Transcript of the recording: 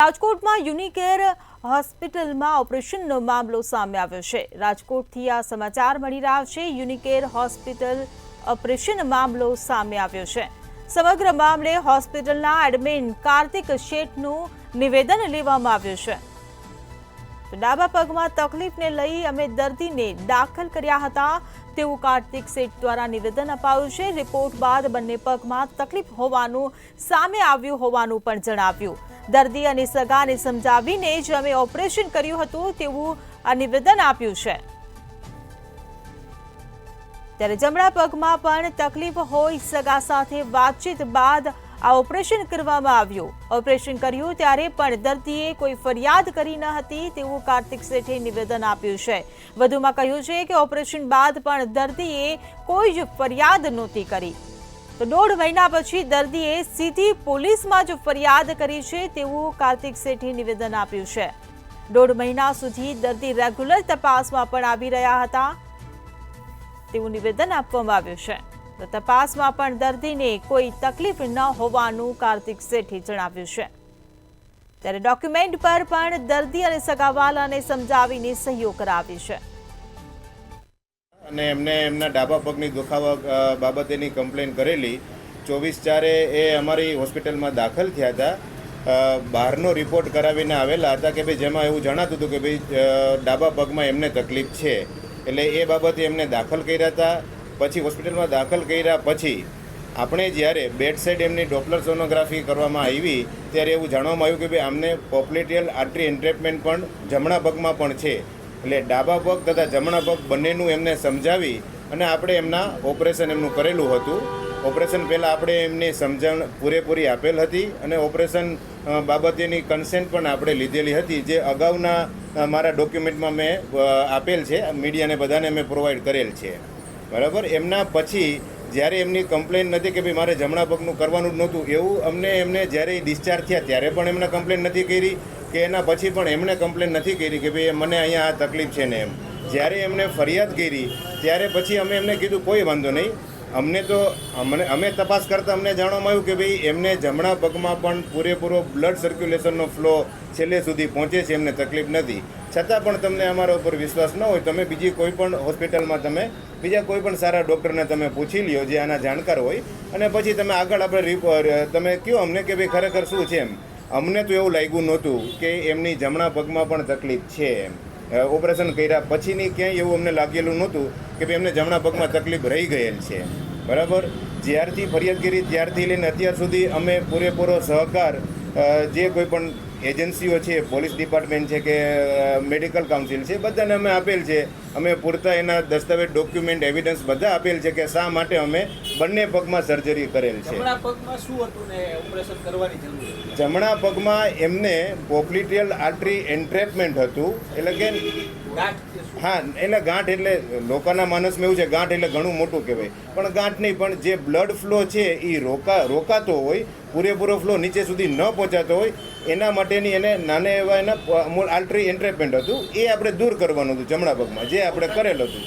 રાજકોટમાં યુનિકેર હોસ્પિટલમાં ઓપરેશનનો મામલો સામે આવ્યો છે। રાજકોટથી આ સમાચાર મળી રહ્યા છે। યુનિકેર હોસ્પિટલ ઓપરેશન મામલો સામે આવ્યો છે। સમગ્ર મામલે હોસ્પિટલના એડમિન કાર્તિક શેઠનું નિવેદન લેવામાં આવ્યું છે। ડાબા પગમાં તકલીફને લઈ અમે દર્દીને દાખલ કર્યા હતા તેવું કાર્તિક શેઠ દ્વારા નિવેદન અપાયું છે। રિપોર્ટ બાદ બંને પગમાં તકલીફ હોવાનું સામે આવ્યું હોવાનું પણ જણાવ્યું। દર્દી અને સગાને સમજાવીને જ અમે ઓપરેશન કર્યું હતું તેવું આ નિવેદન આપ્યું છે। ત્યારે જમણા પગમાં પણ તકલીફ હોય સગા સાથે વાતચીત બાદ આ ઓપરેશન કરવામાં આવ્યું। ઓપરેશન કર્યું ત્યારે પણ દર્દીએ કોઈ ફરિયાદ કરી ન હતી તેવું કાર્તિક શેઠે નિવેદન આપ્યું છે। વધુમાં કહ્યું છે કે ઓપરેશન બાદ પણ દર્દીએ કોઈ જ ફરિયાદ નહોતી કરી। તો 1.5 મહિના પછી દર્દીએ સીધી પોલીસમાં જ ફરિયાદ કરી છે તેવું કાર્તિક શેઠે નિવેદન આપ્યું છે। 1.5 મહિના સુધી દર્દી રેગ્યુલર તપાસમાં પણ આવી રહ્યા હતા તેવું નિવેદન આપવામાં આવ્યું છે। તો તપાસમાં પણ દર્દીને કોઈ તકલીફ ન હોવાનું કાર્તિક શેઠે જણાવ્યું છે। ત્યારે ડોક્યુમેન્ટ પર પણ દર્દી અને સગાવાલાને સમજાવીને સહીઓ કરાવી છે। અને એમને એમના ડાબા પગની દુખાવા બાબતેની કમ્પ્લેન કરેલી 24/4 એ અમારી હોસ્પિટલમાં દાખલ થયા હતા। બહારનો રિપોર્ટ કરાવીને આવેલા હતા કે ભાઈ જેમાં એવું જણાતું હતું કે ભાઈ ડાબા પગમાં એમને તકલીફ છે, એટલે એ બાબતે એમને દાખલ કર્યા હતા। પછી હોસ્પિટલમાં દાખલ કર્યા પછી આપણે જ્યારે બેડ સાઇડ એમની ડોપલર સોનોગ્રાફી કરવામાં આવી ત્યારે એવું જાણવામાં આવ્યું કે ભાઈ આમને પોપ્લેટિયલ આર્ટરી એન્ટ્રેપમેન્ટ પણ જમણા પગમાં પણ છે। એટલે ડાબા પગ તથા જમણા પગ બંનેનું એમને સમજાવી અને આપણે એમના ઓપરેશન એમનું કરેલું હતું। ઓપરેશન પહેલાં આપણે એમની સમજણ પૂરેપૂરી આપેલ હતી અને ઓપરેશન બાબતેની કન્સેન્ટ પણ આપણે લીધેલી હતી, જે અગાઉના મારા ડોક્યુમેન્ટમાં મેં આપેલ છે, મીડિયાને બધાને મેં પ્રોવાઈડ કરેલ છે, બરાબર। એમના પછી જ્યારે એમની કમ્પ્લેન નથી કે ભાઈ મારે જમણા પગનું કરવાનું જ નહોતું એવું એમને જ્યારે ડિસ્ચાર્જ થયા ત્યારે પણ એમને કમ્પ્લેન નથી કરી કે એના પછી પણ એમણે કમ્પ્લેન નથી કરી કે ભાઈ મને અહીંયા આ તકલીફ છે ને એમ। જ્યારે એમને ફરિયાદ કરી ત્યારે પછી અમે એમને કીધું કોઈ વાંધો નહીં, અમે તપાસ કરતાં અમને જાણવામાં આવ્યું કે ભાઈ એમને જમણા પગમાં પણ પૂરેપૂરો બ્લડ સર્ક્યુલેશનનો ફ્લો છેલ્લે સુધી પહોંચે છે, એમને તકલીફ નથી। છતાં પણ તમને અમારા ઉપર વિશ્વાસ ન હોય તમે બીજી કોઈ પણ હોસ્પિટલમાં તમે બીજા કોઈ પણ સારા ડૉક્ટરને તમે પૂછી લ્યો જે આના જાણકાર હોય અને પછી તમે આગળ આપણે તમે કહો અમને કે ભાઈ ખરેખર શું છે એમ। અમને તો એવું લાગ્યું નહોતું કે એમની જમણા પગમાં પણ તકલીફ છે એમ। ઓપરેશન કર્યા પછીની ક્યાંય એવું અમને લાગેલું નહોતું કે ભાઈ એમને જમણા પગમાં તકલીફ રહી ગયેલ છે, બરાબર। જ્યારથી ફરિયાદ કરી ત્યારથી લઈને અત્યાર સુધી અમે પૂરેપૂરો સહકાર જે કોઈ પણ એજન્સીઓ છે, પોલીસ ડિપાર્ટમેન્ટ છે કે મેડિકલ કાઉન્સિલ છે, બધાને અમે આપેલ છે। અમે પૂરતા એના દસ્તાવેજ ડોક્યુમેન્ટ એવિડન્સ બધા આપેલ છે કે શા માટે અમે બંને પગમાં સર્જરી કરેલ છે। જમણા પગમાં શું હતું ને ઓપરેશન કરવાની જરૂર હતી? જમણા પગમાં એમને પોપ્લેટિયલ આર્ટરી એન્ટ્રેપમેન્ટ હતું, એટલે કે હા, એટલે ગાંઠ, એટલે લોકોના માનસમાં એવું છે ગાંઠ એટલે ઘણું મોટું કહેવાય, પણ ગાંઠ નહીં, પણ જે બ્લડ ફ્લો છે એ રોકાતો હોય, પૂરેપૂરો ફ્લો નીચે સુધી ન પહોંચાતો હોય એના માટેની એને નાના એવા એના આર્ટરી એન્ટ્રેપમેન્ટ હતું, એ આપણે દૂર કરવાનું હતું જમણા પગમાં, જે આપણે કરેલ હતું।